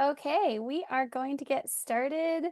Okay, we are going to get started.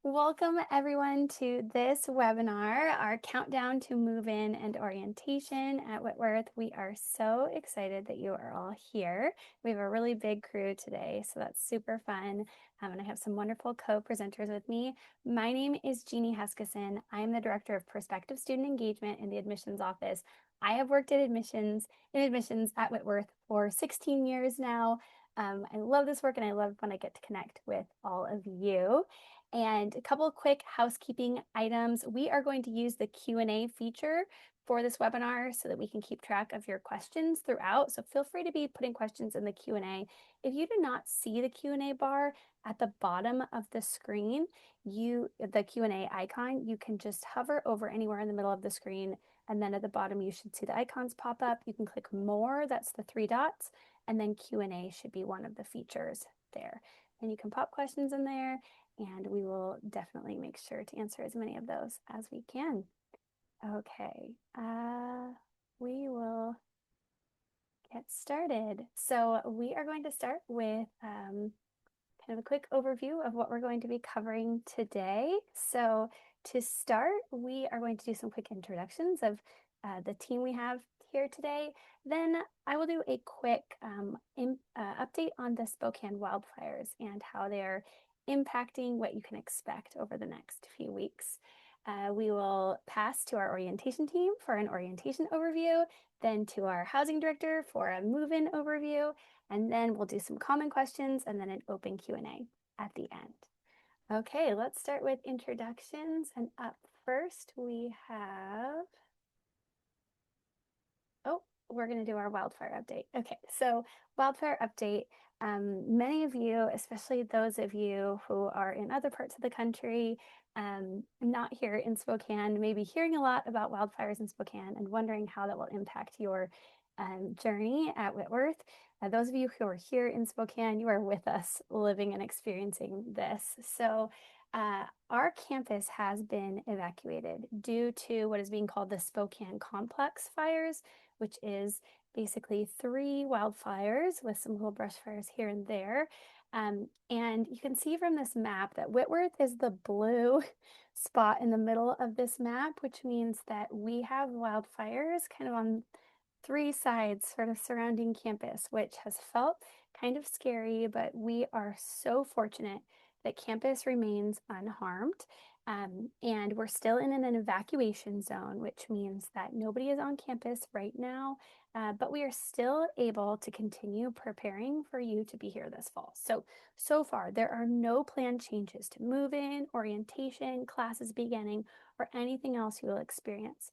Welcome everyone to this webinar, our countdown to move-in and orientation at Whitworth. We are so excited that you are all here. We have a really big crew today, so that's super fun. And I have some wonderful co-presenters with me. My name is Jeannie Huskisson. I'm the Director of Prospective Student Engagement in the Admissions Office. I have worked in admissions at Whitworth for 16 years now. I love this work and I love when I get to connect with all of you. And a couple of quick housekeeping items. We are going to use the Q&A feature for this webinar so that we can keep track of your questions throughout. So feel free to be putting questions in the Q&A. If you do not see the Q&A bar at the bottom of the screen, the Q&A icon, you can just hover over anywhere in the middle of the screen, and then at the bottom you should see the icons pop up. You can click more, that's the 3 dots, and then Q&A should be one of the features there. And you can pop questions in there, and we will definitely make sure to answer as many of those as we can. Okay, we will get started. So we are going to start with kind of a quick overview of what we're going to be covering today. So to start, we are going to do some quick introductions of the team we have here today. Then I will do a quick update on the Spokane wildfires and how they're impacting what you can expect over the next few weeks. We will pass to our orientation team for an orientation overview, then to our housing director for a move-in overview, and then we'll do some common questions and then an open Q&A at the end. Okay, let's start with introductions. And up first we have, we're going to do our wildfire update. Okay, so wildfire update. Many of you, especially those of you who are in other parts of the country, not here in Spokane, may be hearing a lot about wildfires in Spokane and wondering how that will impact your journey at Whitworth. Those of you who are here in Spokane, you are with us living and experiencing this. So our campus has been evacuated due to what is being called the Spokane Complex fires, which is basically 3 wildfires with some little brush fires here and there. And you can see from this map that Whitworth is the blue spot in the middle of this map, which means that we have wildfires kind of on 3 sides sort of surrounding campus, which has felt kind of scary, but we are so fortunate that campus remains unharmed. And we're still in an evacuation zone, which means that nobody is on campus right now, but we are still able to continue preparing for you to be here this fall. So far, there are no planned changes to move-in, orientation, classes beginning, or anything else you will experience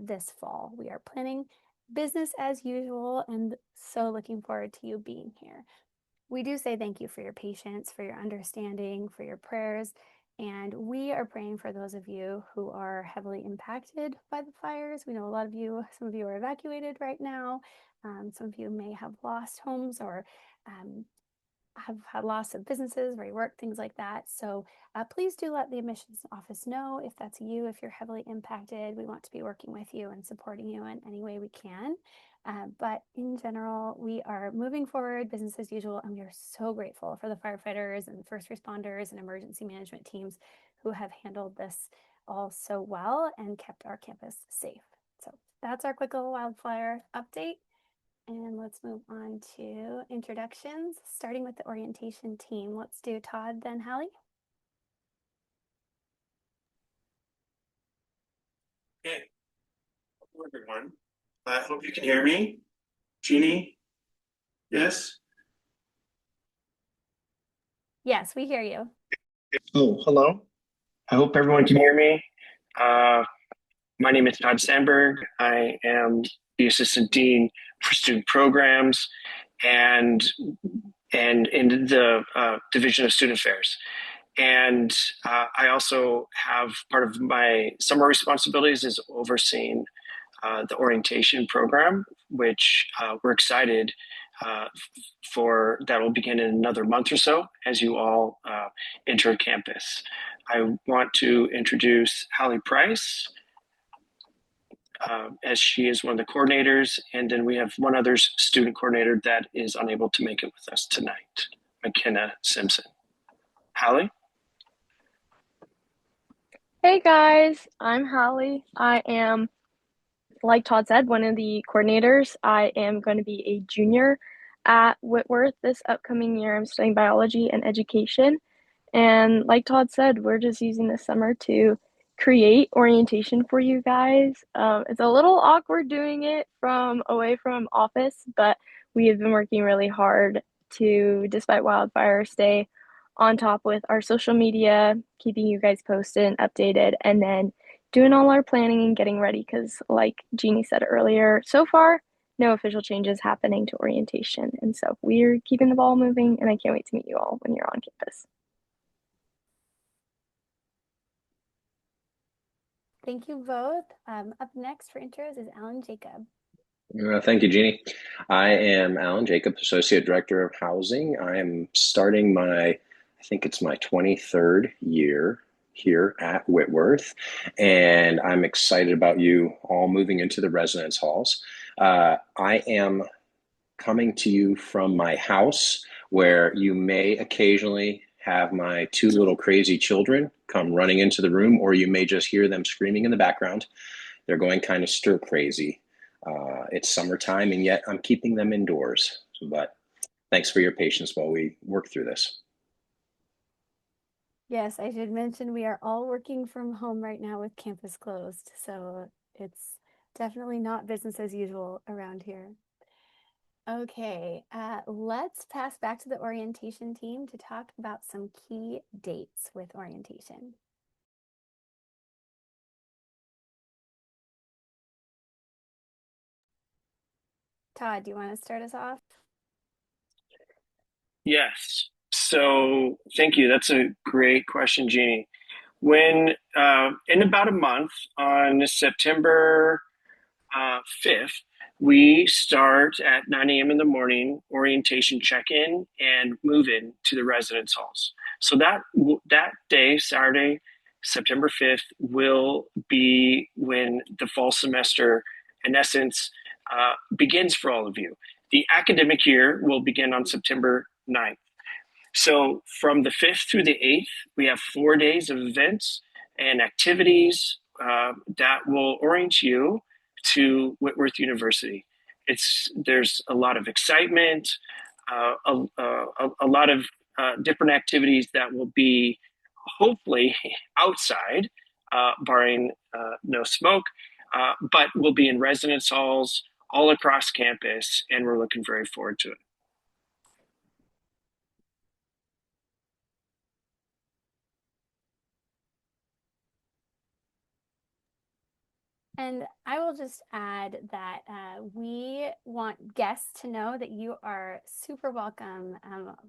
this fall. We are planning business as usual and so looking forward to you being here. We do say thank you for your patience, for your understanding, for your prayers, and we are praying for those of you who are heavily impacted by the fires. We know some of you are evacuated right now. Some of you may have lost homes or have had loss of businesses where you work, things like that. So please do let the admissions office know if that's you, if you're heavily impacted. We want to be working with you and supporting you in any way we can. But in general, we are moving forward, business as usual, and we are so grateful for the firefighters and first responders and emergency management teams who have handled this all so well and kept our campus safe. So that's our quick little wildfire update. And let's move on to introductions, starting with the orientation team. Let's do Todd, then Hallie. Okay. Hello, everyone. I hope you can hear me. Jeannie? Yes? Yes, we hear you. Oh, hello. I hope everyone can hear me. My name is Todd Sandberg. I am the Assistant Dean for Student Programs and in the Division of Student Affairs. And I also have part of my summer responsibilities is overseeing the orientation program, which we're excited for. That will begin in another month or so as you all enter campus. I want to introduce Hallie Price, as she is one of the coordinators, and then we have one other student coordinator that is unable to make it with us tonight. McKenna Simpson. Hallie? Hey guys, I'm Hallie. I am, like Todd said, one of the coordinators. I am going to be a junior at Whitworth this upcoming year. I'm studying biology and education. And like Todd said, we're just using this summer to create orientation for you guys. It's a little awkward doing it from away from office, but we have been working really hard to, despite wildfire, stay on top with our social media, keeping you guys posted and updated, and then doing all our planning and getting ready. Because, like Jeannie said earlier, so far, no official changes happening to orientation. And so we're keeping the ball moving, and I can't wait to meet you all when you're on campus. Thank you both. Up next for intros is Alan Jacob. Thank you, Jeannie. I am Alan Jacob, Associate Director of Housing. I am starting I think it's my 23rd year here at Whitworth, and I'm excited about you all moving into the residence halls. I am coming to you from my house, where you may occasionally have my two little crazy children come running into the room, or you may just hear them screaming in the background. They're going kind of stir crazy. It's summertime, and yet I'm keeping them indoors. But thanks for your patience while we work through this. Yes, I should mention we are all working from home right now with campus closed, so it's definitely not business as usual around here. Okay, let's pass back to the orientation team to talk about some key dates with orientation. Todd, do you want to start us off? Yes. So thank you. That's a great question, Jeannie. When in about a month, on September 5th, we start at 9 a.m. in the morning, orientation check-in and move-in to the residence halls. So that day, Saturday, September 5th, will be when the fall semester, in essence, begins for all of you. The academic year will begin on September 9th. So from the 5th through the 8th, we have 4 days of events and activities that will orient you to Whitworth University. There's a lot of excitement, a lot of different activities that will be hopefully outside, barring no smoke, but will be in residence halls all across campus, and we're looking very forward to it. And I will just add that we want guests to know that you are super welcome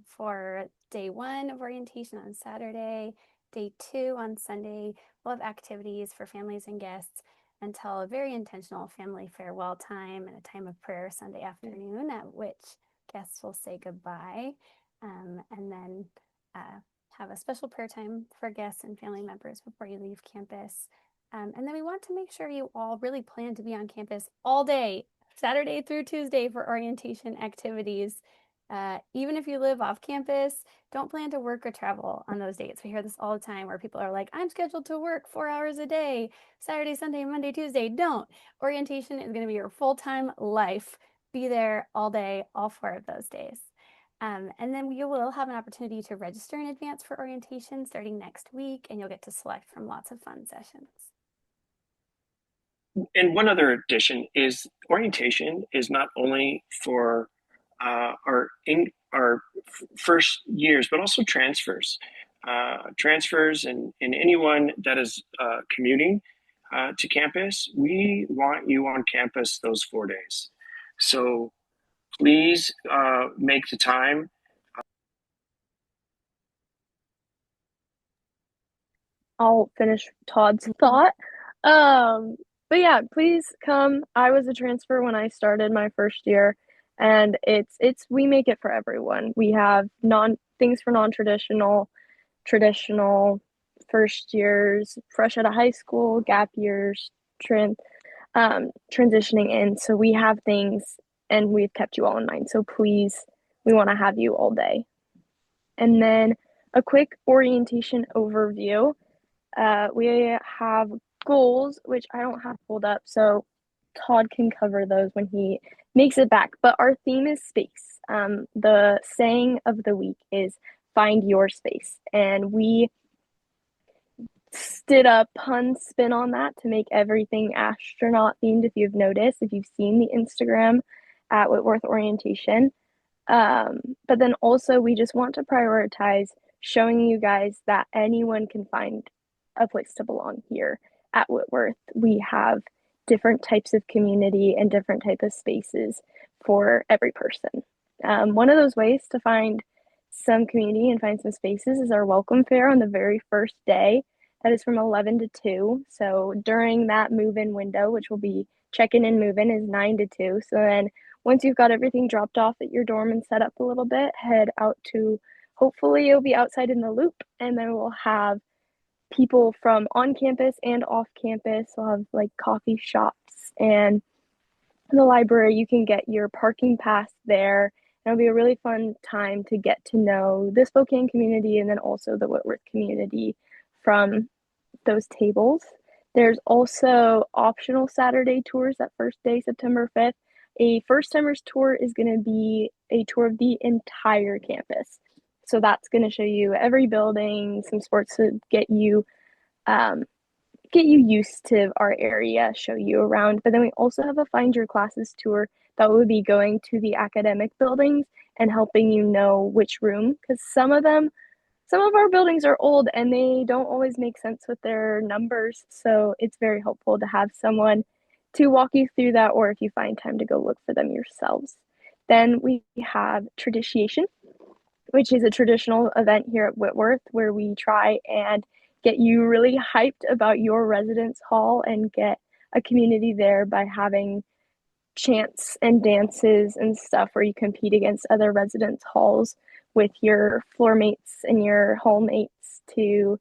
for day 1 of orientation on Saturday, day 2 on Sunday. We'll have activities for families and guests until a very intentional family farewell time and a time of prayer Sunday afternoon, at which guests will say goodbye, and then have a special prayer time for guests and family members before you leave campus. And then we want to make sure you all really plan to be on campus all day, Saturday through Tuesday, for orientation activities. Even if you live off campus, don't plan to work or travel on those dates. We hear this all the time where people are like, I'm scheduled to work 4 hours a day, Saturday, Sunday, Monday, Tuesday. Don't. Orientation is going to be your full-time life. Be there all day, all 4 of those days. And then you will have an opportunity to register in advance for orientation starting next week, and you'll get to select from lots of fun sessions. And one other addition is orientation is not only for our first years, but also transfers. Transfers and anyone that is commuting to campus, we want you on campus those 4 days. So please make the time. I'll finish Todd's thought. But yeah, please come. I was a transfer when I started my first year, and it's we make it for everyone. We have non things for non-traditional, traditional, first years, fresh out of high school, gap years, transitioning in. So we have things, and we've kept you all in mind. So please, we want to have you all day. And then a quick orientation overview. We have goals, which I don't have pulled up, so Todd can cover those when he makes it back. But our theme is space. The saying of the week is find your space. And we did a pun spin on that to make everything astronaut themed, if you've noticed, if you've seen the Instagram at Whitworth Orientation. But then also, we just want to prioritize showing you guys that anyone can find a place to belong here at Whitworth. We have different types of community and different types of spaces for every person. One of those ways to find some community and find some spaces is our welcome fair on the very first day. That is from 11 to 2. So during that move-in window, which will be check-in and move-in, is 9 to 2. So then once you've got everything dropped off at your dorm and set up a little bit, head out to, hopefully you'll be outside in the loop, and then we'll have people from on campus and off campus. We'll have like coffee shops and the library. You can get your parking pass there. It'll be a really fun time to get to know the Spokane community and then also the Whitworth community from those tables. There's also optional Saturday tours that first day, September 5th. A first timers tour is going to be a tour of the entire campus. So that's going to show you every building, some sports to get you used to our area, show you around. But then we also have a find your classes tour that will be going to the academic buildings and helping you know which room, because some of our buildings are old and they don't always make sense with their numbers. So it's very helpful to have someone to walk you through that, or if you find time to go look for them yourselves. Then we have Traditiation, which is a traditional event here at Whitworth where we try and get you really hyped about your residence hall and get a community there by having chants and dances and stuff where you compete against other residence halls with your floor mates and your hall mates to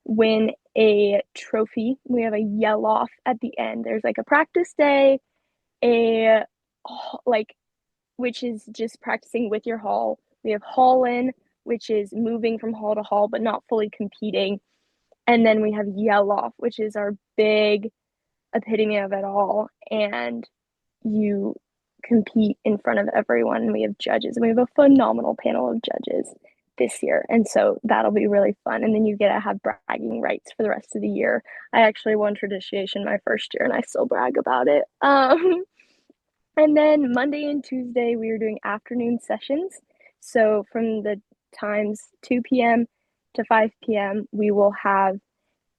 win a trophy. We have a yell off at the end. There's like a practice day, which is just practicing with your hall. We have haul in, which is moving from hall to hall but not fully competing. And then we have yell off, which is our big epitome of it all. And you compete in front of everyone. And we have judges, and we have a phenomenal panel of judges this year. And so that'll be really fun. And then you get to have bragging rights for the rest of the year. I actually won Traditiation my first year and I still brag about it. And then Monday and Tuesday, we are doing afternoon sessions. So from the times 2 p.m. to 5 p.m., we will have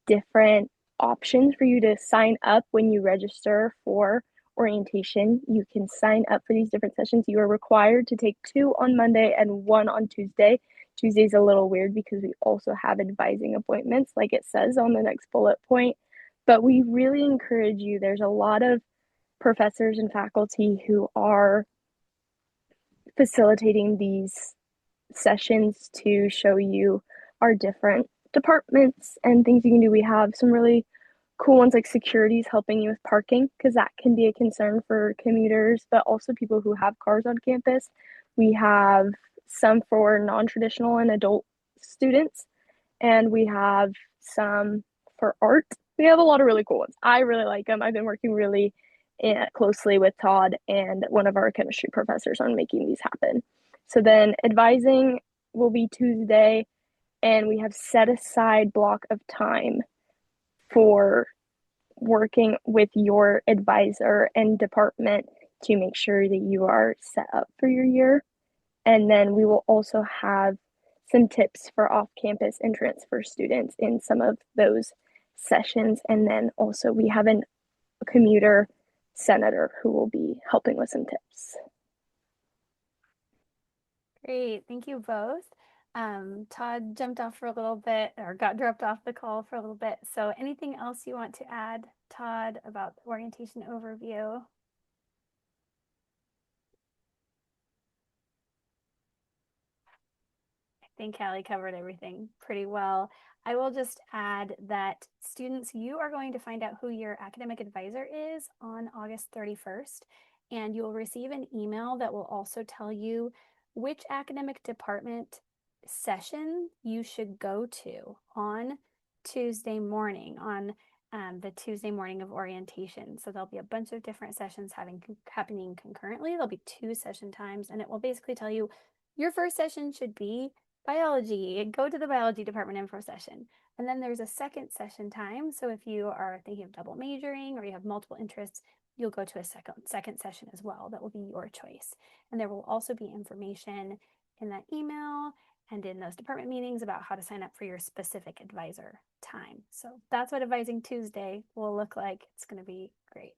different options for you to sign up when you register for orientation. You can sign up for these different sessions. You are required to take 2 on Monday and 1 on Tuesday. Tuesday's a little weird because we also have advising appointments, like it says on the next bullet point. But we really encourage you. There's a lot of professors and faculty who are facilitating these sessions to show you our different departments and things you can do. We have some really cool ones like securities helping you with parking, because that can be a concern for commuters, but also people who have cars on campus. We have some for non-traditional and adult students, and we have some for art. We have a lot of really cool ones. I really like them. I've been working really closely with Todd and one of our chemistry professors on making these happen. So then advising will be Tuesday, and we have set aside block of time for working with your advisor and department to make sure that you are set up for your year. And then we will also have some tips for off-campus and transfer students in some of those sessions. And then also we have a commuter senator who will be helping with some tips. Great, thank you both. Todd jumped off for a little bit, or got dropped off the call for a little bit. So anything else you want to add, Todd, about the orientation overview? I think Callie covered everything pretty well. I will just add that students, you are going to find out who your academic advisor is on August 31st, and you will receive an email that will also tell you which academic department session you should go to on Tuesday morning, on the Tuesday morning of orientation. So there'll be a bunch of different sessions happening concurrently. There'll be 2 session times, and it will basically tell you your first session should be biology. Go to the biology department info session. And then there's a second session time. So if you are thinking of double majoring or you have multiple interests, you'll go to a second session as well. That will be your choice. And there will also be information in that email and in those department meetings about how to sign up for your specific advisor time. So that's what Advising Tuesday will look like. It's going to be great.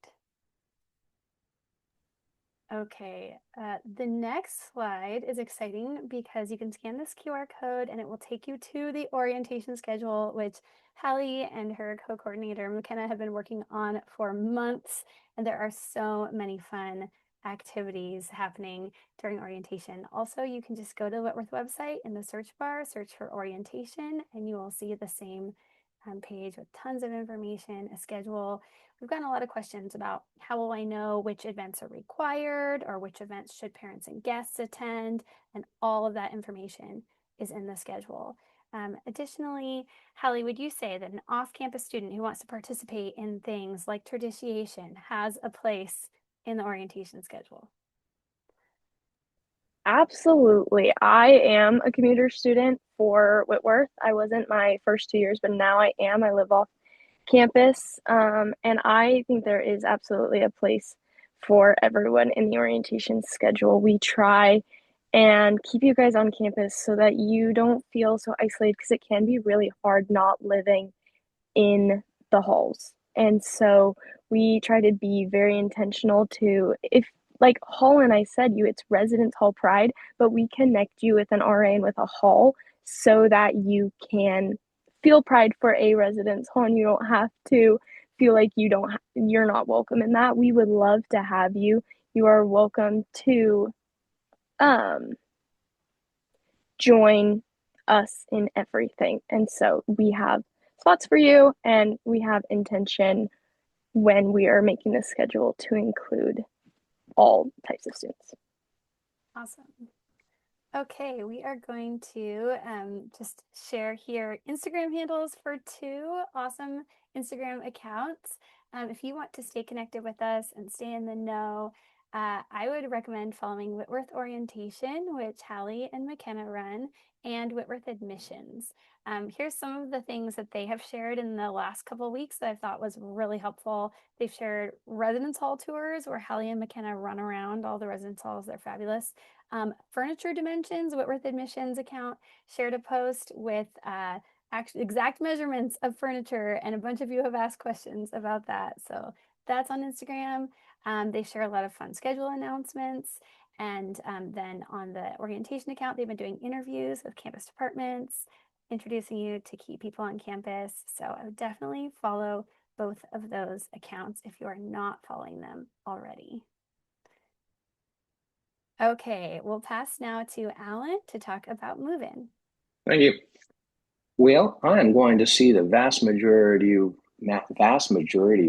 Okay, the next slide is exciting because you can scan this QR code and it will take you to the orientation schedule, which Hallie and her co-coordinator McKenna have been working on for months. And there are so many fun activities happening during orientation. Also, you can just go to the Whitworth website in the search bar, search for orientation, and you will see the same page with tons of information, a schedule. We've gotten a lot of questions about how will I know which events are required or which events should parents and guests attend, and all of that information is in the schedule. Additionally, Hallie, would you say that an off-campus student who wants to participate in things like tradition has a place in the orientation schedule? Absolutely. I am a commuter student for Whitworth. I wasn't my first 2 years, but now I am. I live off campus, and I think there is absolutely a place for everyone in the orientation schedule. We try and keep you guys on campus so that you don't feel so isolated, because it can be really hard not living in the halls. And so we try to be very intentional to, if like Hall and I said, it's residence hall pride, but we connect you with an RA and with a hall so that you can feel pride for a residence hall and you don't have to feel like you're not welcome in that. We would love to have you. You are welcome to join us in everything. And so we have spots for you, and we have intention when we are making the schedule to include all types of students. Awesome. Okay, we are going to just share here Instagram handles for 2 awesome Instagram accounts. If you want to stay connected with us and stay in the know, I would recommend following Whitworth Orientation, which Hallie and McKenna run, and Whitworth Admissions. Here's some of the things that they have shared in the last couple of weeks that I thought was really helpful. They've shared residence hall tours where Hallie and McKenna run around all the residence halls. They're fabulous. Furniture Dimensions, Whitworth Admissions account, shared a post with actually exact measurements of furniture, and a bunch of you have asked questions about that. So that's on Instagram. They share a lot of fun schedule announcements. And then on the orientation account, they've been doing interviews with campus departments, introducing you to key people on campus. So I would definitely follow both of those accounts if you are not following them already. Okay, we'll pass now to Alan to talk about move-in. Thank you. Well, I'm going to see the vast majority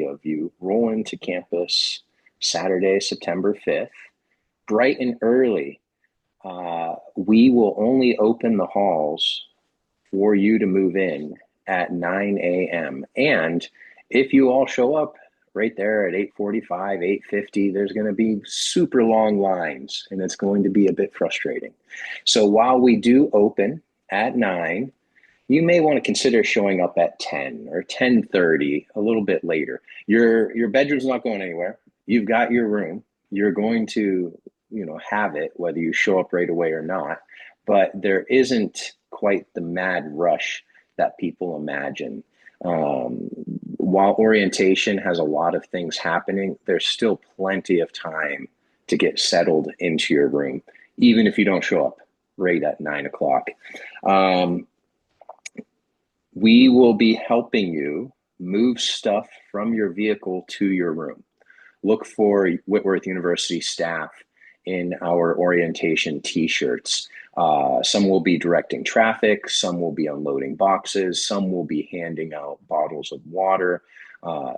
of you roll into campus Saturday, September 5th, bright and early. We will only open the halls for you to move in at 9 a.m. And if you all show up right there at 8:45, 8:50, there's going to be super long lines, and it's going to be a bit frustrating. So while we do open at 9, you may want to consider showing up at 10 or 10:30, a little bit later. Your bedroom's not going anywhere. You've got your room. You're going to, have it whether you show up right away or not. But there isn't quite the mad rush that people imagine. While orientation has a lot of things happening, there's still plenty of time to get settled into your room, even if you don't show up right at 9 o'clock. We will be helping you move stuff from your vehicle to your room. Look for Whitworth University staff in our orientation t-shirts. Some will be directing traffic, some will be unloading boxes, some will be handing out bottles of water.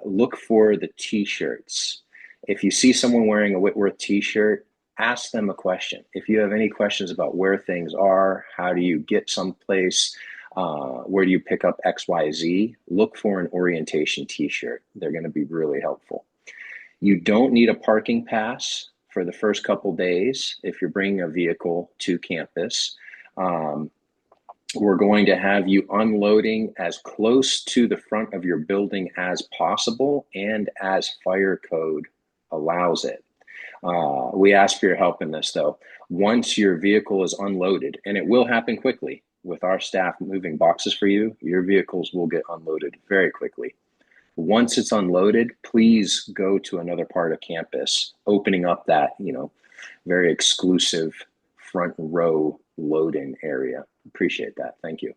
Look for the t-shirts. If you see someone wearing a Whitworth t-shirt, ask them a question. If you have any questions about where things are, how do you get someplace, where do you pick up XYZ, look for an orientation t-shirt. They're going to be really helpful. You don't need a parking pass for the first couple days if you're bringing a vehicle to campus. We're going to have you unloading as close to the front of your building as possible and as fire code allows it. We ask for your help in this though. Once your vehicle is unloaded, and it will happen quickly with our staff moving boxes for you, your vehicles will get unloaded very quickly. Once it's unloaded, please go to another part of campus, opening up that, very exclusive front row loading area. Appreciate that. Thank you.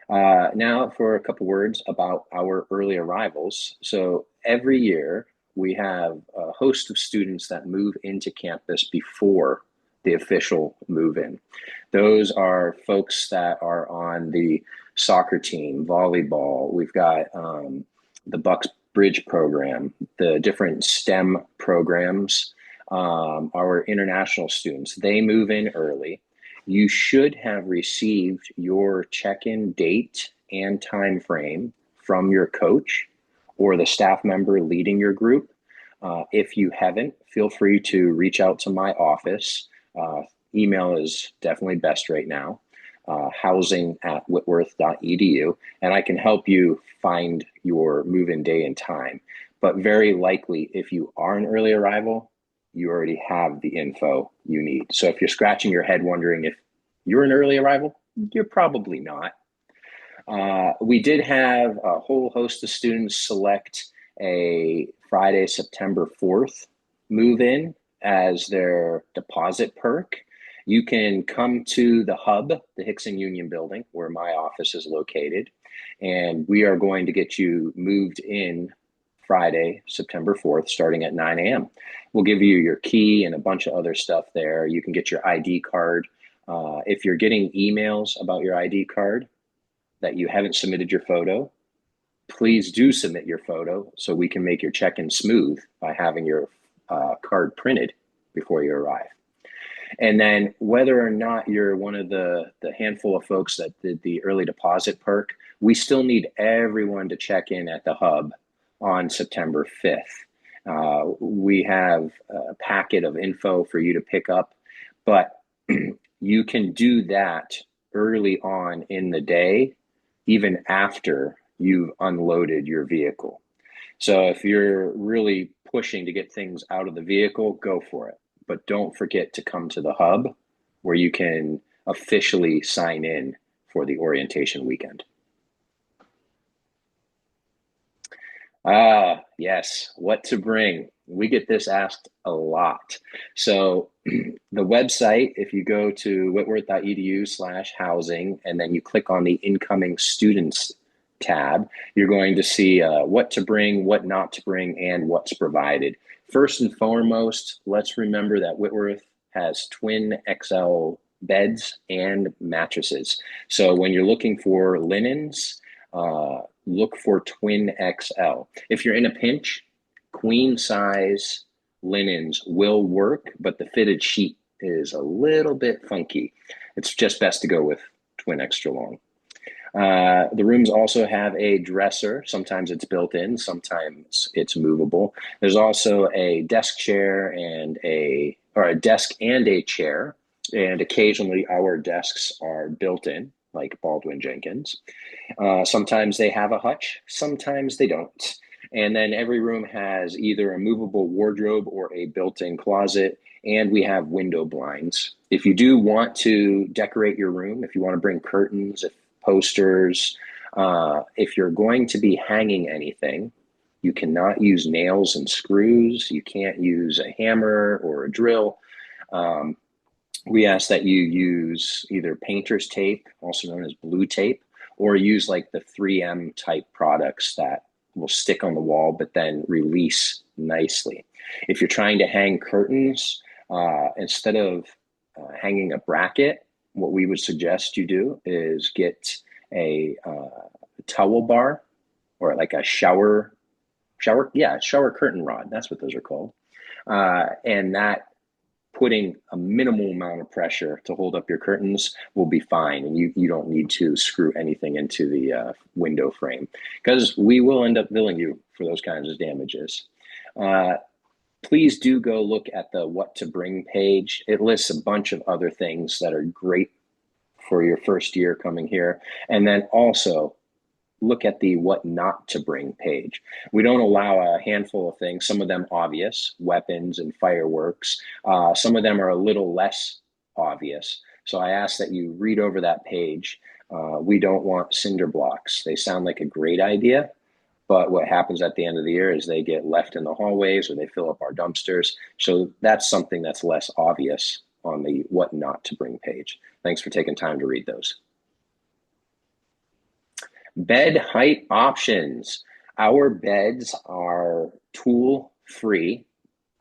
Now for a couple words about our early arrivals. So every year we have a host of students that move into campus before the official move-in. Those are folks that are on the soccer team, volleyball. We've got the Bucks Bridge program, the different STEM programs, our international students. They move in early. You should have received your check-in date and time frame from your coach or the staff member leading your group. If you haven't, feel free to reach out to my office. Email is definitely best right now, housing@whitworth.edu, and I can help you find your move-in day and time. But very likely, if you are an early arrival, you already have the info you need. So if you're scratching your head wondering if you're an early arrival, you're probably not. We did have a whole host of students select a Friday, September 4th move-in as their deposit perk. You can come to the hub, the Hickson Union building, where my office is located, and we are going to get you moved in Friday, September 4th, starting at 9 a.m. We'll give you your key and a bunch of other stuff there. You can get your ID card. If you're getting emails about your ID card that you haven't submitted your photo, please do submit your photo so we can make your check-in smooth by having your card printed before you arrive. And then whether or not you're one of the handful of folks that did the early deposit perk, we still need everyone to check in at the hub on September 5th. We have a packet of info for you to pick up, but you can do that early on in the day, even after you've unloaded your vehicle. So if you're really pushing to get things out of the vehicle, go for it. But don't forget to come to the hub where you can officially sign in for the orientation weekend. Yes, what to bring. We get this asked a lot. So the website, if you go to whitworth.edu/housing and then you click on the incoming students tab, you're going to see what to bring, what not to bring, and what's provided. First and foremost, let's remember that Whitworth has twin XL beds and mattresses. So when you're looking for linens, look for twin XL. If you're in a pinch, queen size linens will work, but the fitted sheet is a little bit funky. It's just best to go with twin extra long. The rooms also have a dresser. Sometimes it's built in, sometimes it's movable. There's also a desk chair and a desk and a chair. And occasionally our desks are built in, like Baldwin Jenkins. Sometimes they have a hutch, sometimes they don't. And then every room has either a movable wardrobe or a built-in closet, and we have window blinds. If you do want to decorate your room, if you want to bring curtains, posters, if you're going to be hanging anything, you cannot use nails and screws. You can't use a hammer or a drill. We ask that you use either painter's tape, also known as blue tape, or use like the 3M type products that will stick on the wall but then release nicely. If you're trying to hang curtains, instead of hanging a bracket, what we would suggest you do is get a towel bar or like a shower shower curtain rod. That's what those are called. And that putting a minimal amount of pressure to hold up your curtains will be fine. And you don't need to screw anything into the window frame, because we will end up billing you for those kinds of damages. Please do go look at the what to bring page. It lists a bunch of other things that are great for your first year coming here. And then also look at the what not to bring page. We don't allow a handful of things, some of them obvious, weapons and fireworks. Some of them are a little less obvious. So I ask that you read over that page. We don't want cinder blocks. They sound like a great idea, but what happens at the end of the year is they get left in the hallways or they fill up our dumpsters. So that's something that's less obvious on the what not to bring page. Thanks for taking time to read those. Bed height options. Our beds are tool free.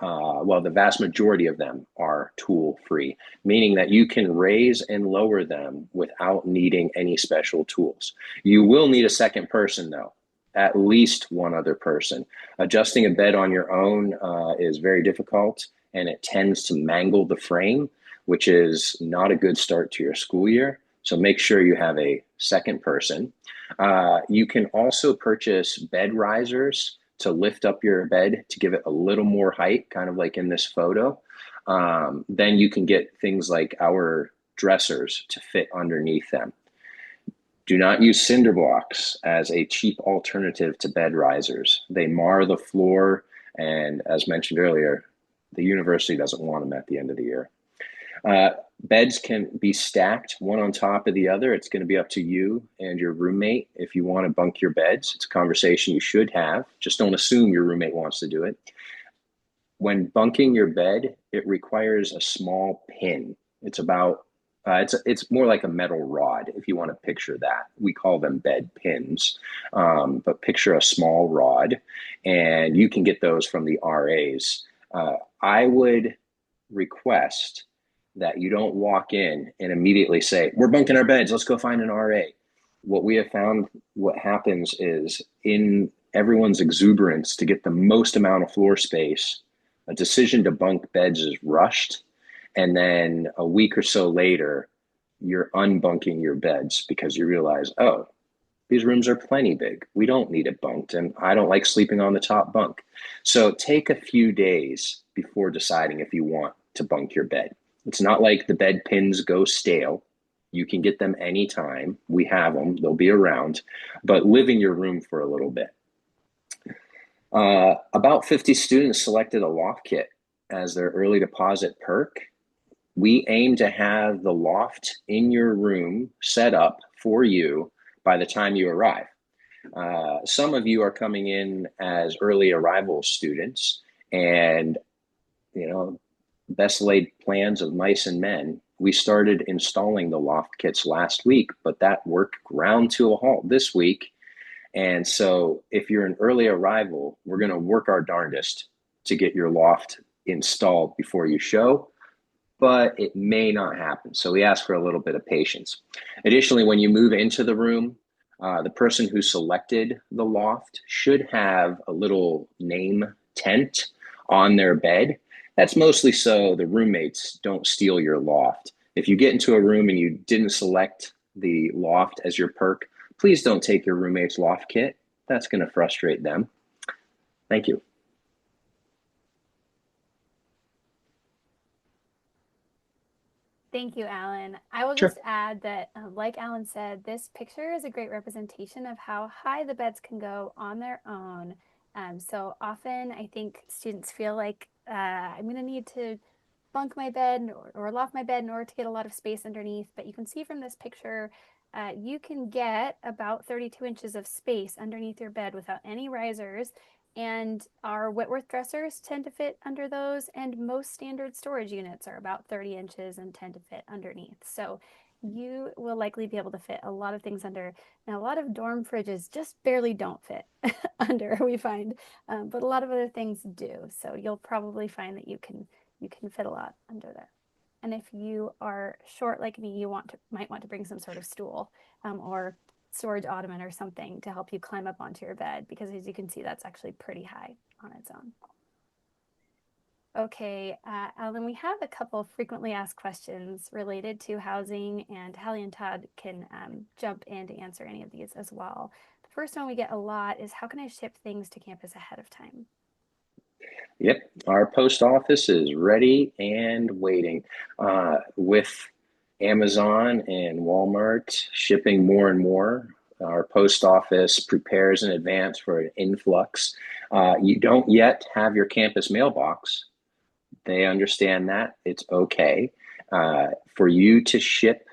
Well, the vast majority of them are tool free, meaning that you can raise and lower them without needing any special tools. You will need a second person though, at least one other person. Adjusting a bed on your own is very difficult, and it tends to mangle the frame, which is not a good start to your school year. So make sure you have a second person. You can also purchase bed risers to lift up your bed to give it a little more height, kind of like in this photo. Then you can get things like our dressers to fit underneath them. Do not use cinder blocks as a cheap alternative to bed risers. They mar the floor, and as mentioned earlier, the university doesn't want them at the end of the year. Beds can be stacked one on top of the other. It's going to be up to you and your roommate if you want to bunk your beds. It's a conversation you should have. Just don't assume your roommate wants to do it. When bunking your bed, it requires a small pin. It's about it's more like a metal rod, if you want to picture that. We call them bed pins, but picture a small rod, and you can get those from the RAs. I would request that you don't walk in and immediately say, we're bunking our beds, let's go find an RA. What we have found, what happens is in everyone's exuberance to get the most amount of floor space, a decision to bunk beds is rushed. And then a week or so later, you're unbunking your beds because you realize, oh, these rooms are plenty big. We don't need it bunked, and I don't like sleeping on the top bunk. So take a few days before deciding if you want to bunk your bed. It's not like the bed pins go stale. You can get them anytime. We have them. They'll be around. But live in your room for a little bit. About 50 students selected a loft kit as their early deposit perk. We aim to have the loft in your room set up for you by the time you arrive. Some of you are coming in as early arrival students, and best laid plans of mice and men. We started installing the loft kits last week, but that work ground to a halt this week. And so if you're an early arrival, we're going to work our darndest to get your loft installed before you show, but it may not happen. So we ask for a little bit of patience. Additionally, when you move into the room, the person who selected the loft should have a little name tent on their bed. That's mostly so the roommates don't steal your loft. If you get into a room and you didn't select the loft as your perk, please don't take your roommate's loft kit. That's going to frustrate them. Thank you. Thank you, Alan. I will just add that, like Alan said, this picture is a great representation of how high the beds can go on their own. So often I think students feel like I'm going to need to bunk my bed or loft my bed in order to get a lot of space underneath. But you can see from this picture, you can get about 32 inches of space underneath your bed without any risers. And our Whitworth dressers tend to fit under those, and most standard storage units are about 30 inches and tend to fit underneath. So you will likely be able to fit a lot of things under. Now, a lot of dorm fridges just barely don't fit under, we find, but a lot of other things do. So you'll probably find that you can fit a lot under there. And if you are short like me, you might want to bring some sort of stool or storage ottoman or something to help you climb up onto your bed, because as you can see, that's actually pretty high on its own. Okay, Alan, we have a couple frequently asked questions related to housing, and Hallie and Todd can jump in to answer any of these as well. The first one we get a lot is, how can I ship things to campus ahead of time? Yep, our post office is ready and waiting. With Amazon and Walmart shipping more and more, our post office prepares in advance for an influx. You don't yet have your campus mailbox. They understand that. It's okay. For you to ship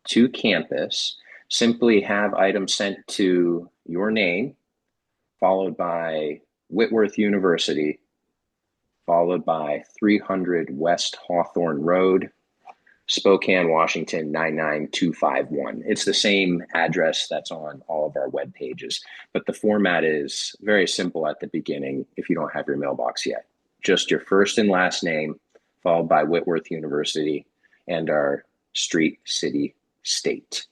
to campus, simply have items sent to your name, followed by Whitworth University, followed by 300 West Hawthorne Road, Spokane, Washington, 99251. It's the same address that's on all of our web pages, but the format is very simple at the beginning if you don't have your mailbox yet. Just your first and last name, followed by Whitworth University and our street, city, state.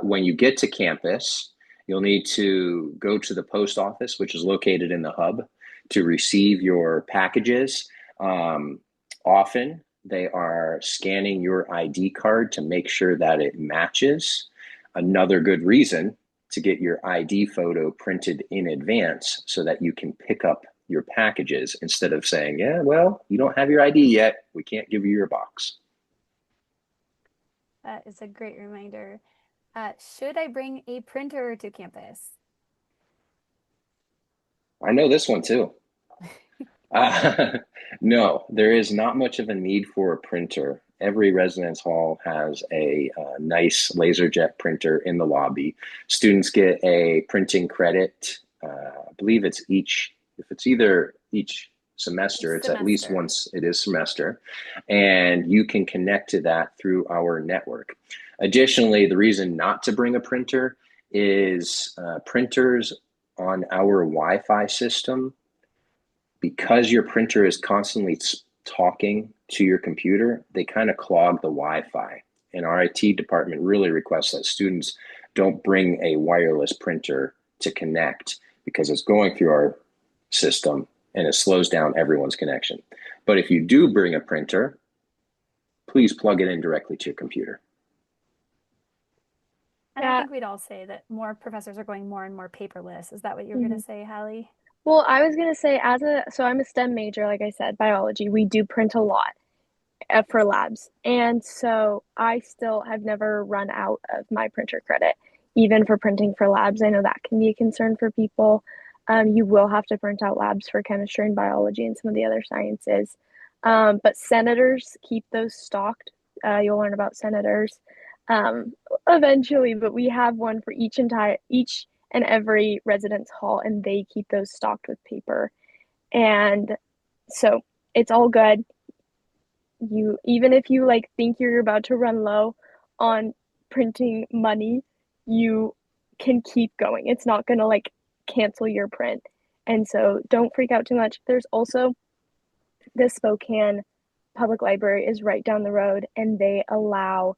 When you get to campus, you'll need to go to the post office, which is located in the hub, to receive your packages. Often they are scanning your ID card to make sure that it matches. Another good reason to get your ID photo printed in advance so that you can pick up your packages instead of saying, yeah, well, you don't have your ID yet, we can't give you your box. That is a great reminder. Should I bring a printer to campus? I know this one too. No, there is not much of a need for a printer. Every residence hall has a nice LaserJet printer in the lobby. Students get a printing credit. I believe it's if it's either each semester, it's at least once it is semester. And you can connect to that through our network. Additionally, the reason not to bring a printer is printers on our Wi-Fi system, because your printer is constantly talking to your computer, they kind of clog the Wi-Fi. And our IT department really requests that students don't bring a wireless printer to connect, because it's going through our system and it slows down everyone's connection. But if you do bring a printer, please plug it in directly to your computer. And I think we'd all say that more professors are going more and more paperless. Is that what you're going to say, Hallie? Well, I was going to say, so I'm a STEM major, like I said, biology. We do print a lot for labs. And so I still have never run out of my printer credit, even for printing for labs. I know that can be a concern for people. You will have to print out labs for chemistry and biology and some of the other sciences. But senators keep those stocked. You'll learn about senators eventually, but we have one for each and every residence hall, and they keep those stocked with paper. And so it's all good. Even if you think you're about to run low on printing money, you can keep going. It's not going to cancel your print. And so don't freak out too much. There's also the Spokane Public Library is right down the road, and they allow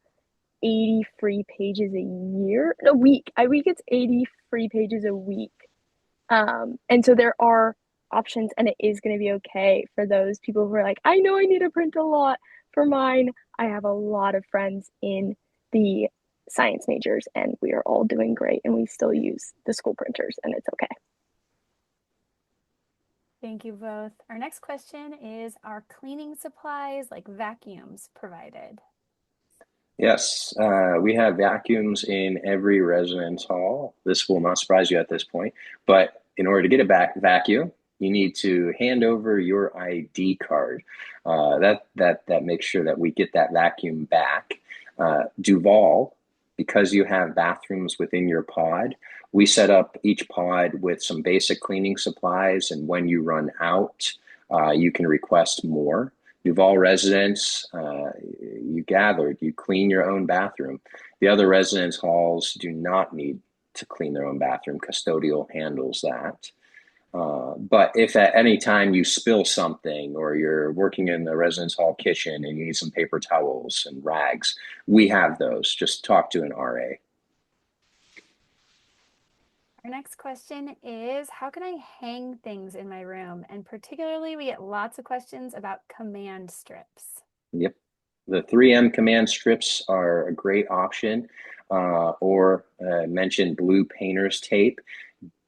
80 free pages a week. It's 80 free pages a week. And so there are options, and it is going to be okay for those people who are like, I know I need to print a lot for mine. I have a lot of friends in the science majors, and we are all doing great, and we still use the school printers, and it's okay. Thank you both. Our next question is, are cleaning supplies like vacuums provided? Yes, we have vacuums in every residence hall. This will not surprise you at this point, but in order to get a vacuum, you need to hand over your ID card. That makes sure that we get that vacuum back. Duval, because you have bathrooms within your pod, we set up each pod with some basic cleaning supplies, and when you run out, you can request more. Duval residents, you clean your own bathroom. The other residence halls do not need to clean their own bathroom. Custodial handles that. But if at any time you spill something, or you're working in the residence hall kitchen and you need some paper towels and rags, we have those. Just talk to an RA. Our next question is, how can I hang things in my room? And particularly, we get lots of questions about command strips. Yep. The 3M command strips are a great option, or mentioned blue painter's tape.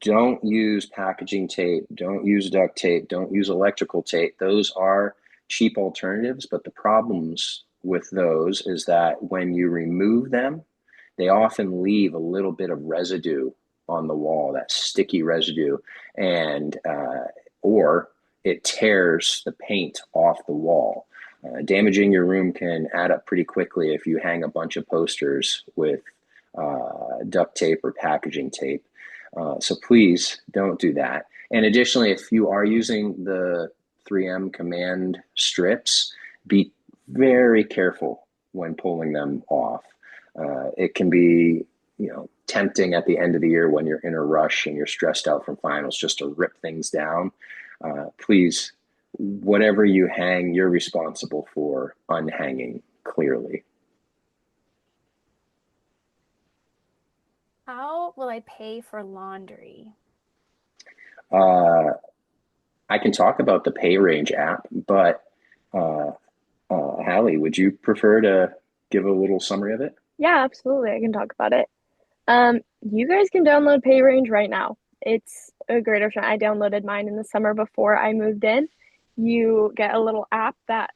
Don't use packaging tape. Don't use duct tape. Don't use electrical tape. Those are cheap alternatives, but the problems with those is that when you remove them, they often leave a little bit of residue on the wall, that sticky residue, and or it tears the paint off the wall. Damaging your room can add up pretty quickly if you hang a bunch of posters with duct tape or packaging tape. So please don't do that. And additionally, if you are using the 3M command strips, be very careful when pulling them off. It can be, tempting at the end of the year when you're in a rush and you're stressed out from finals just to rip things down. Please, whatever you hang, you're responsible for unhanging clearly. How will I pay for laundry? I can talk about the Pay Range app, but Hallie, would you prefer to give a little summary of it? Yeah, absolutely. I can talk about it. You guys can download Pay Range right now. It's a great option. I downloaded mine in the summer before I moved in. You get a little app that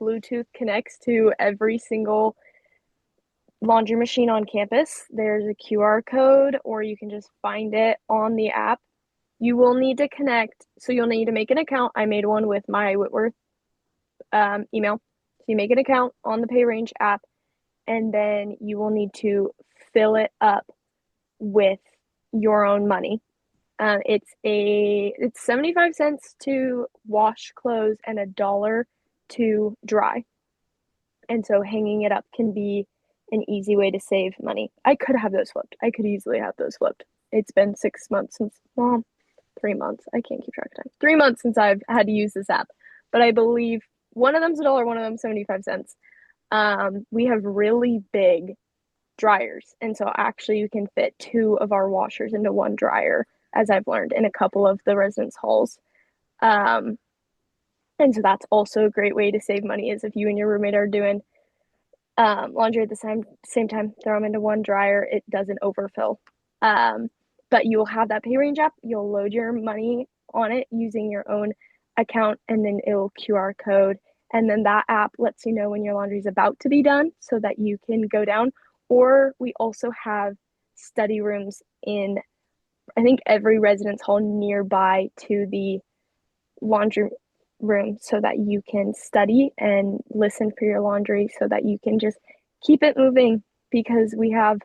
Bluetooth connects to every single laundry machine on campus. There's a QR code, or you can just find it on the app. You will need to connect, so you'll need to make an account. I made one with my Whitworth email. So you make an account on the Pay Range app, and then you will need to fill it up with your own money. It's 75 cents to wash clothes and $1 to dry. And so hanging it up can be an easy way to save money. I could have those flipped. I could easily have those flipped. It's been 6 months since, well, 3 months. I can't keep track of time. 3 months since I've had to use this app. But I believe one of them's $1, one of them's 75 cents. We have really big dryers. And so actually you can fit 2 of our washers into one dryer, as I've learned in a couple of the residence halls. And so that's also a great way to save money, is if you and your roommate are doing laundry at the same time, throw them into one dryer. It doesn't overfill. But you'll have that Pay Range app. You'll load your money on it using your own account, and then it'll QR code. And then that app lets you know when your laundry is about to be done so that you can go down. Or we also have study rooms in, I think, every residence hall nearby to the laundry room, so that you can study and listen for your laundry, so that you can just keep it moving, because we have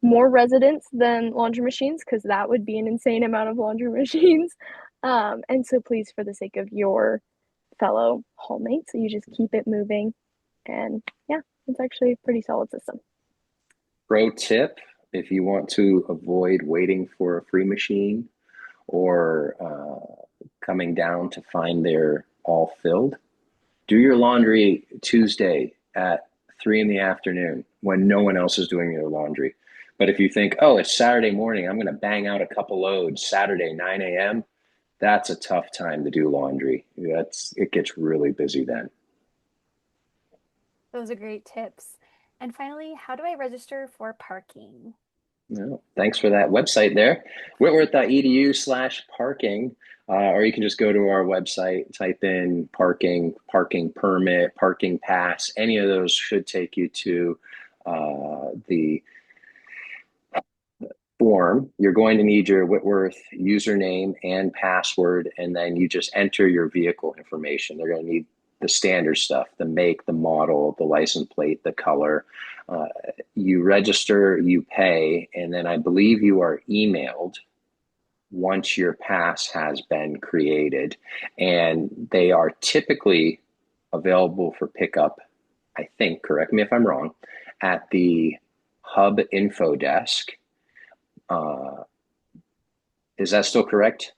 more residents than laundry machines, because that would be an insane amount of laundry machines. And so please, for the sake of your fellow hallmates, you just keep it moving. And yeah, it's actually a pretty solid system. Pro tip, if you want to avoid waiting for a free machine or coming down to find they're all filled, do your laundry Tuesday at 3 in the afternoon when no one else is doing your laundry. But if you think, oh, it's Saturday morning, I'm going to bang out a couple loads Saturday, 9 a.m., that's a tough time to do laundry. It gets really busy then. Those are great tips. And finally, how do I register for parking? No, thanks for that website there, whitworth.edu/parking, or you can just go to our website, type in parking, parking permit, parking pass. Any of those should take you to the form. You're going to need your Whitworth username and password, and then you just enter your vehicle information. They're going to need the standard stuff, the make, the model, the license plate, the color. You register, you pay, and then I believe you are emailed once your pass has been created. And they are typically available for pickup, I think, correct me if I'm wrong, at the Hub info desk. Is that still correct?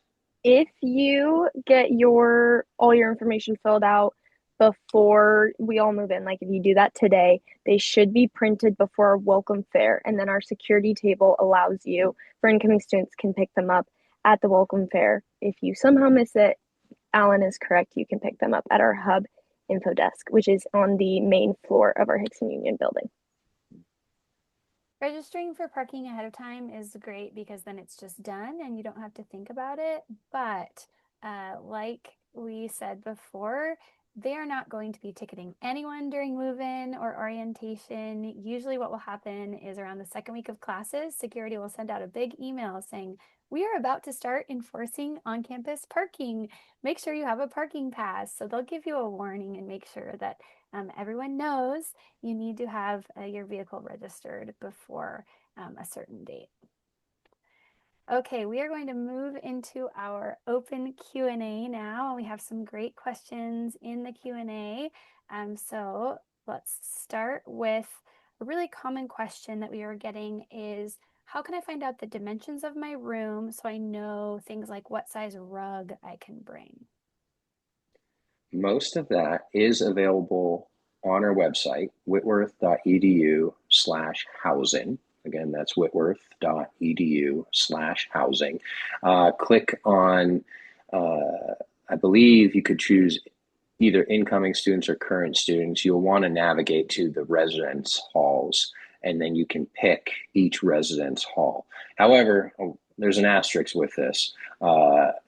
If you get all your information filled out before we all move in. Like if you do that today, they should be printed before our welcome fair. And then our security table allows you, for incoming students, can pick them up at the welcome fair. If you somehow miss it, Alan is correct. You can pick them up at our hub info desk, which is on the main floor of our Hickson Union building. Registering for parking ahead of time is great because then it's just done and you don't have to think about it. But like we said before, they are not going to be ticketing anyone during move-in or orientation. Usually what will happen is around the second week of classes, security will send out a big email saying, we are about to start enforcing on-campus parking. Make sure you have a parking pass. So they'll give you a warning and make sure that everyone knows you need to have your vehicle registered before a certain date. Okay, we are going to move into our open Q&A now. We have some great questions in the Q&A. So let's start with a really common question that we are getting is, how can I find out the dimensions of my room so I know things like what size rug I can bring? Most of that is available on our website, whitworth.edu/housing. Again, that's whitworth.edu/housing. Click on, I believe you could choose either incoming students or current students. You'll want to navigate to the residence halls, and then you can pick each residence hall. However, there's an asterisk with this.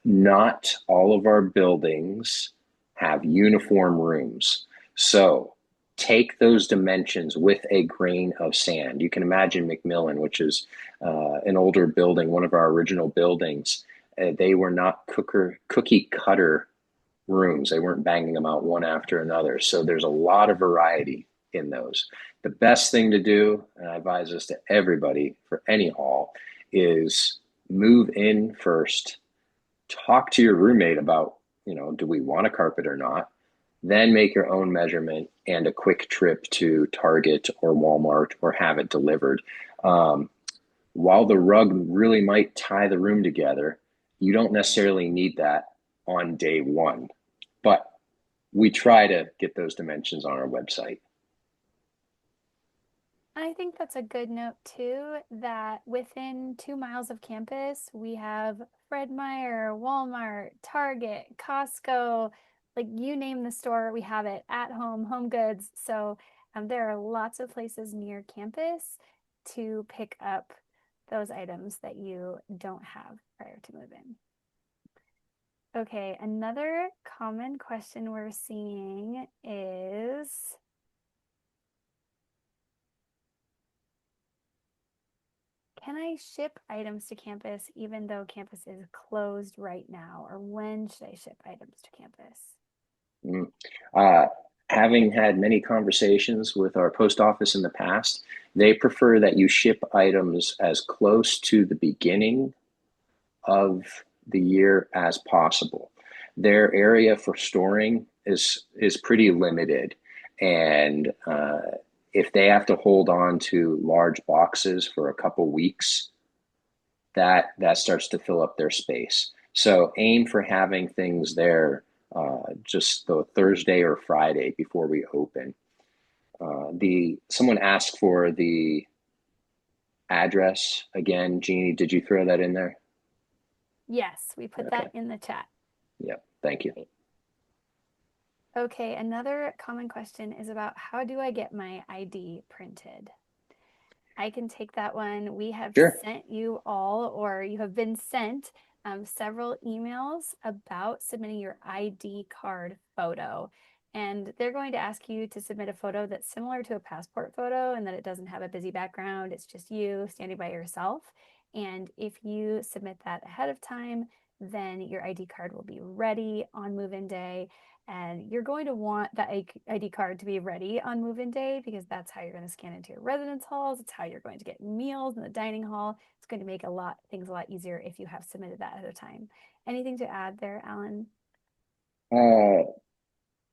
Not all of our buildings have uniform rooms. So take those dimensions with a grain of sand. You can imagine McMillan, which is an older building, one of our original buildings. They were not cookie cutter rooms. They weren't banging them out one after another. So there's a lot of variety in those. The best thing to do, and I advise this to everybody for any hall, is move in first, talk to your roommate about, do we want a carpet or not? Then make your own measurement and a quick trip to Target or Walmart or have it delivered. While the rug really might tie the room together, you don't necessarily need that on day one, but we try to get those dimensions on our website. I think that's a good note too, that within 2 miles of campus, we have Fred Meyer, Walmart, Target, Costco, like you name the store, we have it at home, Home Goods. So there are lots of places near campus to pick up those items that you don't have prior to move-in. Okay, another common question we're seeing is, can I ship items to campus even though campus is closed right now? Or when should I ship items to campus? Having had many conversations with our post office in the past, they prefer that you ship items as close to the beginning of the year as possible. Their area for storing is pretty limited, and if they have to hold on to large boxes for a couple weeks, that starts to fill up their space. So aim for having things there just the Thursday or Friday before we open. Someone asked for the address again. Jeannie, did you throw that in there? Yes, we put that in the chat. Yep, thank you. Okay, another common question is about, how do I get my ID printed? I can take that one. We have sent you all, or you have been sent several emails about submitting your ID card photo. And they're going to ask you to submit a photo that's similar to a passport photo and that it doesn't have a busy background. It's just you standing by yourself. And if you submit that ahead of time, then your ID card will be ready on move-in day. And you're going to want that ID card to be ready on move-in day because that's how you're going to scan into your residence halls. It's how you're going to get meals in the dining hall. It's going to make things a lot easier if you have submitted that ahead of time. Anything to add there, Alan?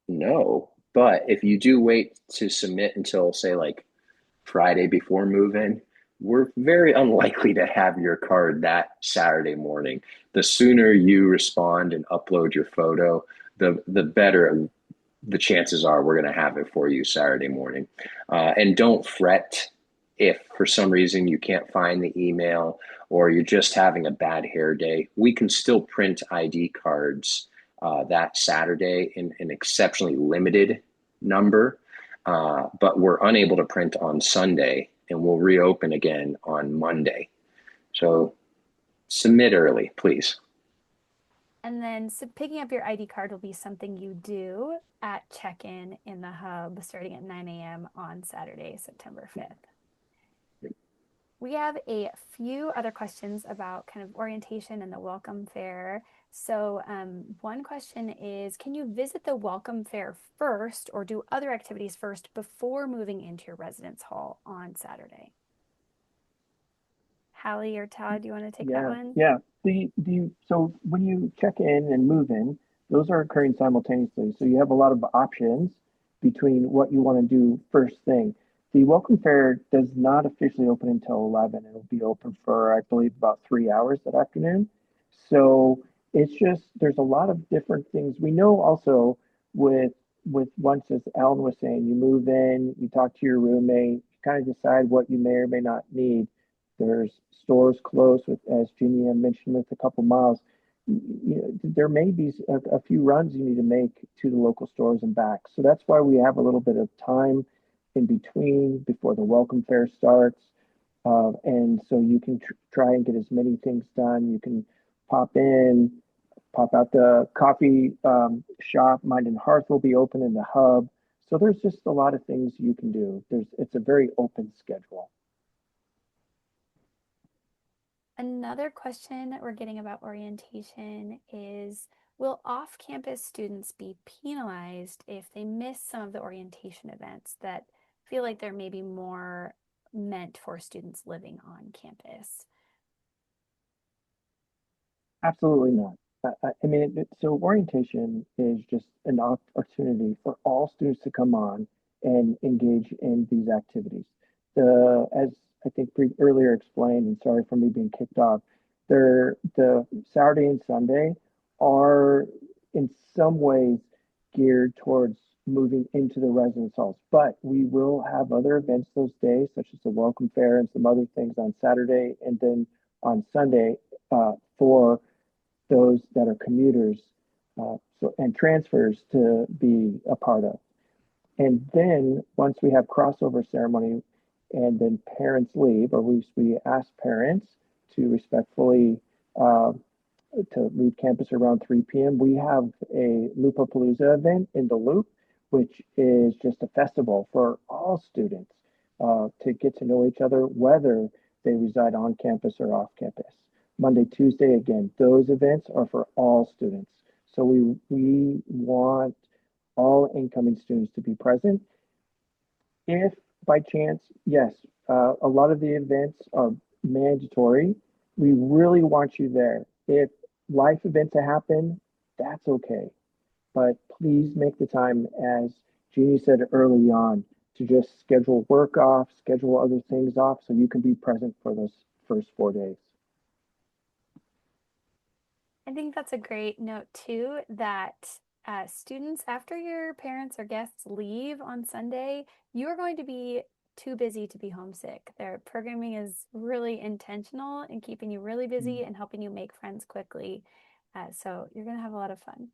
No, but if you do wait to submit until, say, like Friday before move-in, we're very unlikely to have your card that Saturday morning. The sooner you respond and upload your photo, the better the chances are we're going to have it for you Saturday morning. And don't fret if for some reason you can't find the email or you're just having a bad hair day. We can still print ID cards that Saturday in an exceptionally limited number, but we're unable to print on Sunday, and we'll reopen again on Monday. So submit early, please. And then so picking up your ID card will be something you do at check-in in the hub starting at 9 a.m. on Saturday, September 5th. We have a few other questions about kind of orientation and the welcome fair. So one question is, can you visit the welcome fair first or do other activities first before moving into your residence hall on Saturday? Hallie or Todd, do you want to take that one? Yeah. So when you check in and move in, those are occurring simultaneously. So you have a lot of options between what you want to do first thing. The welcome fair does not officially open until 11. It'll be open for, I believe, about 3 hours that afternoon. So it's just, there's a lot of different things. We know also with once, as Alan was saying, you move in, you talk to your roommate, you kind of decide what you may or may not need. There's stores close with, as Jeannie mentioned, with a couple miles. There may be a few runs you need to make to the local stores and back. So that's why we have a little bit of time in between before the welcome fair starts. And so you can try and get as many things done. You can pop in, pop out the coffee shop. Mind and Hearth will be open in the hub. So there's just a lot of things you can do. It's a very open schedule. Another question that we're getting about orientation is, will off-campus students be penalized if they miss some of the orientation events that feel like they're maybe more meant for students living on campus? Absolutely not. I mean, so orientation is just an opportunity for all students to come on and engage in these activities. As I think earlier explained, and sorry for me being kicked off, the Saturday and Sunday are in some ways geared towards moving into the residence halls, but we will have other events those days, such as the welcome fair and some other things on Saturday, and then on Sunday for those that are commuters and transfers to be a part of. And then once we have crossover ceremony and then parents leave, or we ask parents to respectfully to leave campus around 3 p.m., we have a Loopapalooza event in the Loop, which is just a festival for all students to get to know each other, whether they reside on campus or off campus. Monday, Tuesday, again, those events are for all students. So we want all incoming students to be present. If by chance, yes, a lot of the events are mandatory, we really want you there. If life events happen, that's okay. But please make the time, as Jeannie said early on, to just schedule work off, schedule other things off so you can be present for those first 4 days. I think that's a great note too, that students, after your parents or guests leave on Sunday, you are going to be too busy to be homesick. Their programming is really intentional in keeping you really busy and helping you make friends quickly. So you're going to have a lot of fun.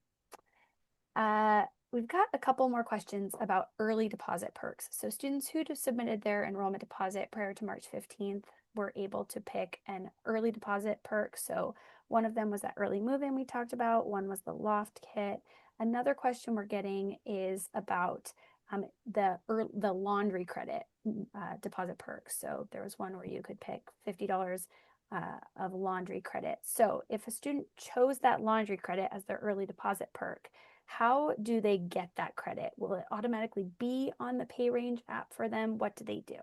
We've got a couple more questions about early deposit perks. So students who submitted their enrollment deposit prior to March 15th were able to pick an early deposit perk. So one of them was that early move-in we talked about. One was the loft kit. Another question we're getting is about the laundry credit deposit perks. So there was one where you could pick $50 of laundry credit. So if a student chose that laundry credit as their early deposit perk, how do they get that credit? Will it automatically be on the pay range app for them? What do they do?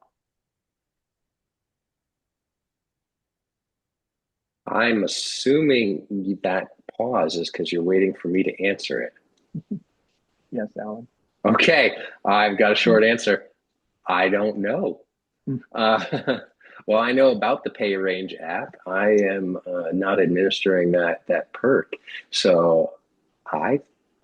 I'm assuming that pause is because you're waiting for me to answer it. Yes, Alan. Okay, I've got a short answer. I don't know. Well, I know about the Pay Range app. I am not administering that perk, so I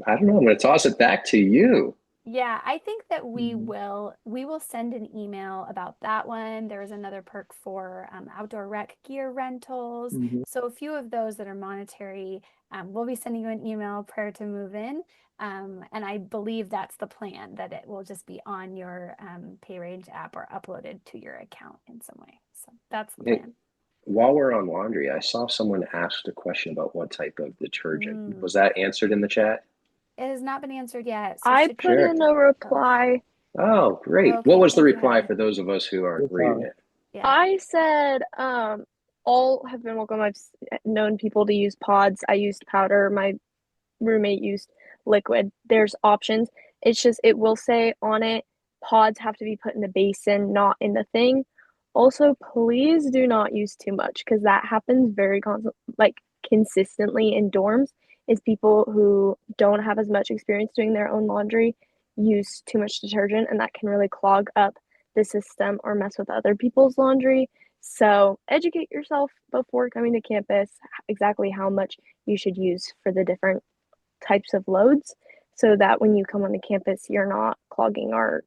I don't know. I'm going to toss it back to you. Yeah, I think that Mhm. we will send an email about that one. There's another perk for outdoor rec gear rentals. Mhm. So a few of those that are monetary, we'll be sending you an email prior to move in. And I believe that's the plan, that it will just be on your PayRange app or uploaded to your account in some way. So that's the Hey, plan. while we're on laundry, I saw someone asked a question about what type of detergent. Mm. Was that answered in the chat? It has not been answered yet, so I should put Sure. in a go. reply. Oh, great. What Okay, was the thank you, reply Hallie. for those of us who aren't Good reading thought. it? Yeah. I said, all have been welcome. I've known people to use pods. I used powder. My roommate used liquid. There's options. It's just, it will say on it, pods have to be put in the basin, not in the thing. Also, please do not use too much because that happens very like consistently in dorms. Is people who don't have as much experience doing their own laundry use too much detergent, and that can really clog up the system or mess with other people's laundry. So educate yourself before coming to campus exactly how much you should use for the different types of loads so that when you come on the campus, you're not clogging our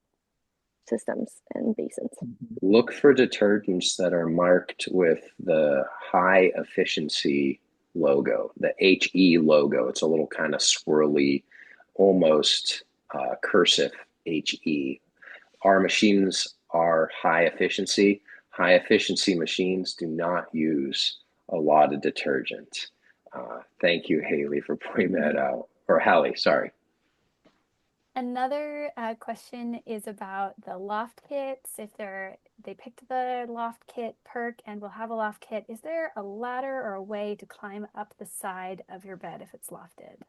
systems and basins. Mhm. Look for detergents that are marked with the high efficiency logo, the HE logo. It's a little kind of swirly, almost cursive HE. Our machines are high efficiency. High efficiency machines do not use a lot of detergent. Thank you, Haley, for pointing that out. Or Hallie, sorry. Another question is about the loft kits. If they picked the loft kit perk and will have a loft kit, is there a ladder or a way to climb up the side of your bed if it's lofted or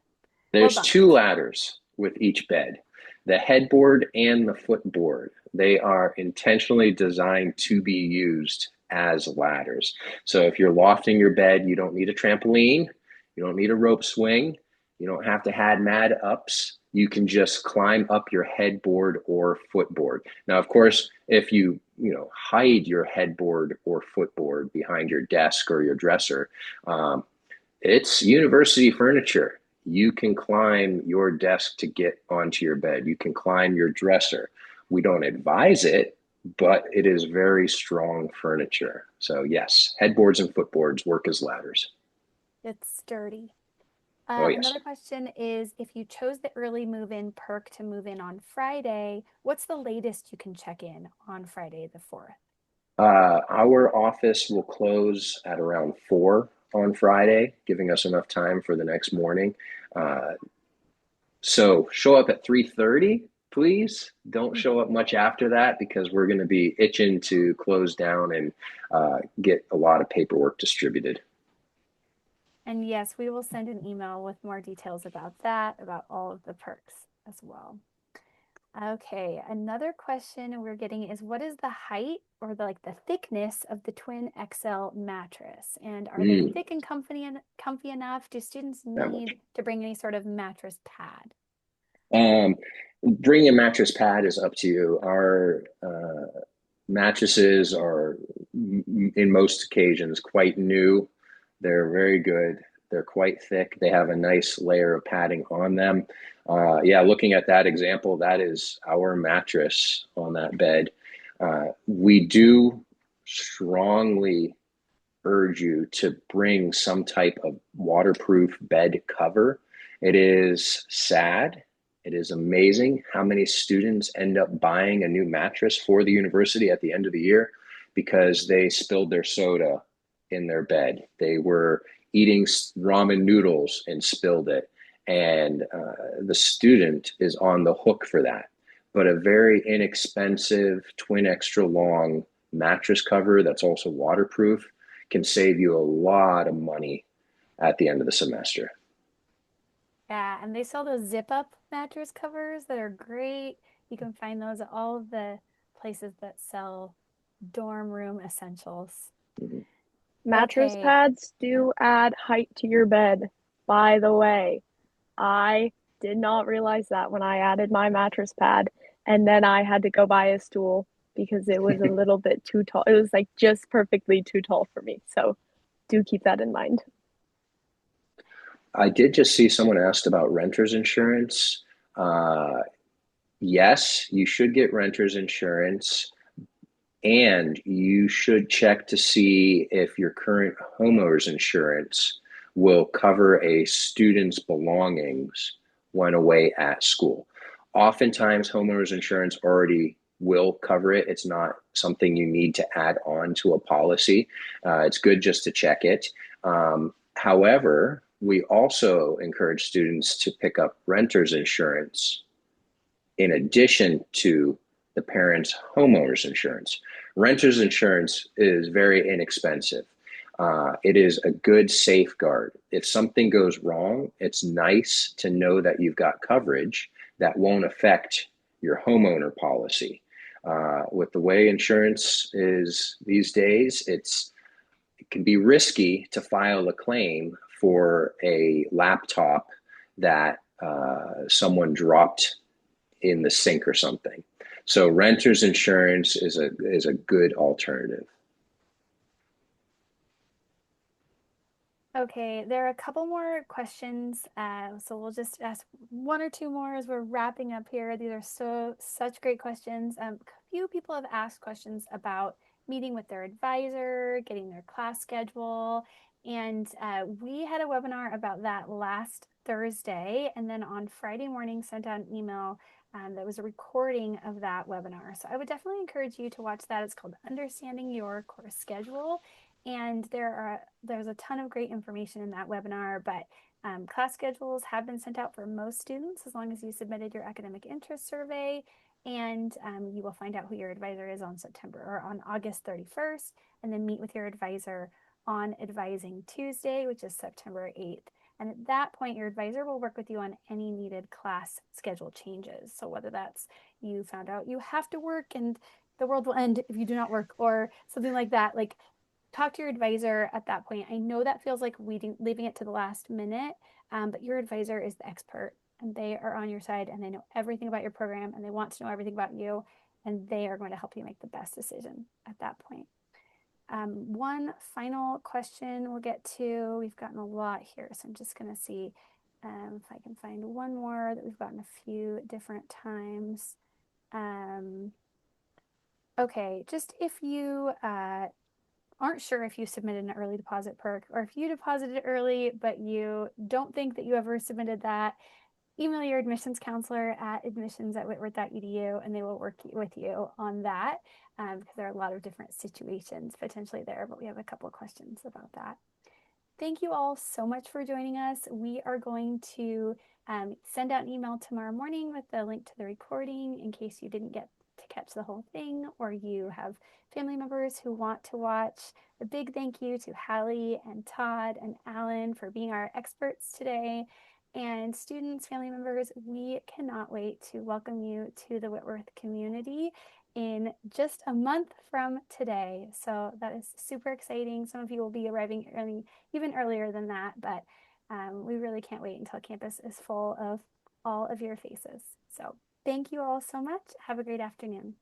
There's bunked? two ladders with each bed, the headboard and the footboard. They are intentionally designed to be used as ladders. So if you're lofting your bed, you don't need a trampoline, you don't need a rope swing, you don't have to add mad ups. You can just climb up your headboard or footboard. Now, of course, if you hide your headboard or footboard behind your desk or your dresser, it's university furniture. You can climb your desk to get onto your bed. You can climb your dresser. We don't advise it, but it is very strong furniture. So, yes, headboards and footboards work as ladders. It's sturdy. Oh, yes. Another question is if you chose the early move-in perk to move in on Friday, what's the latest you can check in on Friday the 4th? Our office will close at around 4 on Friday, giving us enough time for the next morning. Uh, So show up at 3:30, please. Don't show up much after that because we're going to be itching to close down and get a lot of paperwork distributed. And yes, we will send an email with more details about that, about all of the perks as well. Okay, another question we're getting is what is the height or the thickness of the twin XL mattress? And are they Mm, thick and comfy enough? Do students yeah. need to bring any sort of mattress pad? Um, Bringing a mattress pad is up to you. Our mattresses are, in most occasions, quite new. They're very good. They're quite thick. They have a nice layer of padding on them. Yeah, looking at that example, that is our mattress on that bed. We do strongly urge you to bring some type of waterproof bed cover. It is sad. It is amazing how many students end up buying a new mattress for the university at the end of the year because they spilled their soda in their bed. They were eating ramen noodles and spilled it. And the student is on the hook for that. But a very inexpensive, twin extra long mattress cover that's also waterproof can save you a lot of money at the end of the semester. Yeah, and they sell those zip up mattress covers that are great. You can find those at all of the places that sell dorm room essentials. Mhm. Mattress Okay. pads Yeah. do add height to your bed, by the way. I did not realize that when I added my mattress pad, and then I had to go buy a stool because it was a little bit too tall. It was like just perfectly too tall for me. So do keep that in mind. I did just see someone asked about renter's insurance. Uh, yes, you should get renter's insurance, and you should check to see if your current homeowner's insurance will cover a student's belongings when away at school. Oftentimes, homeowner's insurance already will cover it. It's not something you need to add on to a policy. It's good just to check it. However, we also encourage students to pick up renter's insurance in addition to the parent's homeowner's insurance. Renter's insurance is very inexpensive. It is a good safeguard. If something goes wrong, it's nice to know that you've got coverage that won't affect your homeowner policy. With the way insurance is these days, it can be risky to file a claim for a laptop that someone dropped in the sink or something. So renter's insurance is a good alternative. Okay, there are a couple more questions, so we'll just ask one or two more as we're wrapping up here. These are such great questions. A few people have asked questions about meeting with their advisor, getting their class schedule, and we had a webinar about that last Thursday, and then on Friday morning sent out an email that was a recording of that webinar. So I would definitely encourage you to watch that. It's called Understanding Your Course Schedule. And there's a ton of great information in that webinar, but class schedules have been sent out for most students as long as you submitted your academic interest survey, and you will find out who your advisor is on August 31st, and then meet with your advisor on Advising Tuesday, which is September 8th. And at that point, your advisor will work with you on any needed class schedule changes. So whether that's you found out you have to work and the world will end if you do not work, or something like that, like talk to your advisor at that point. I know that feels like leaving it to the last minute, but your advisor is the expert and they are on your side and they know everything about your program and they want to know everything about you, and they are going to help you make the best decision at that point. One final question we'll get to. We've gotten a lot here, so I'm just going to see if I can find one more that we've gotten a few different times. Okay, just if you aren't sure if you submitted an early deposit perk, or if you deposited early but you don't think that you ever submitted that, email your admissions counselor at admissions@whitworth.edu and they will work with you on that, because there are a lot of different situations potentially there, but we have a couple of questions about that. Thank you all so much for joining us. We are going to send out an email tomorrow morning with the link to the recording in case you didn't get to catch the whole thing, or you have family members who want to watch. A big thank you to Hallie and Todd and Alan for being our experts today. And students, family members, we cannot wait to welcome you to the Whitworth community in just a month from today. So that is super exciting. Some of you will be arriving early, even earlier than that, but we really can't wait until campus is full of all of your faces. So thank you all so much. Have a great afternoon.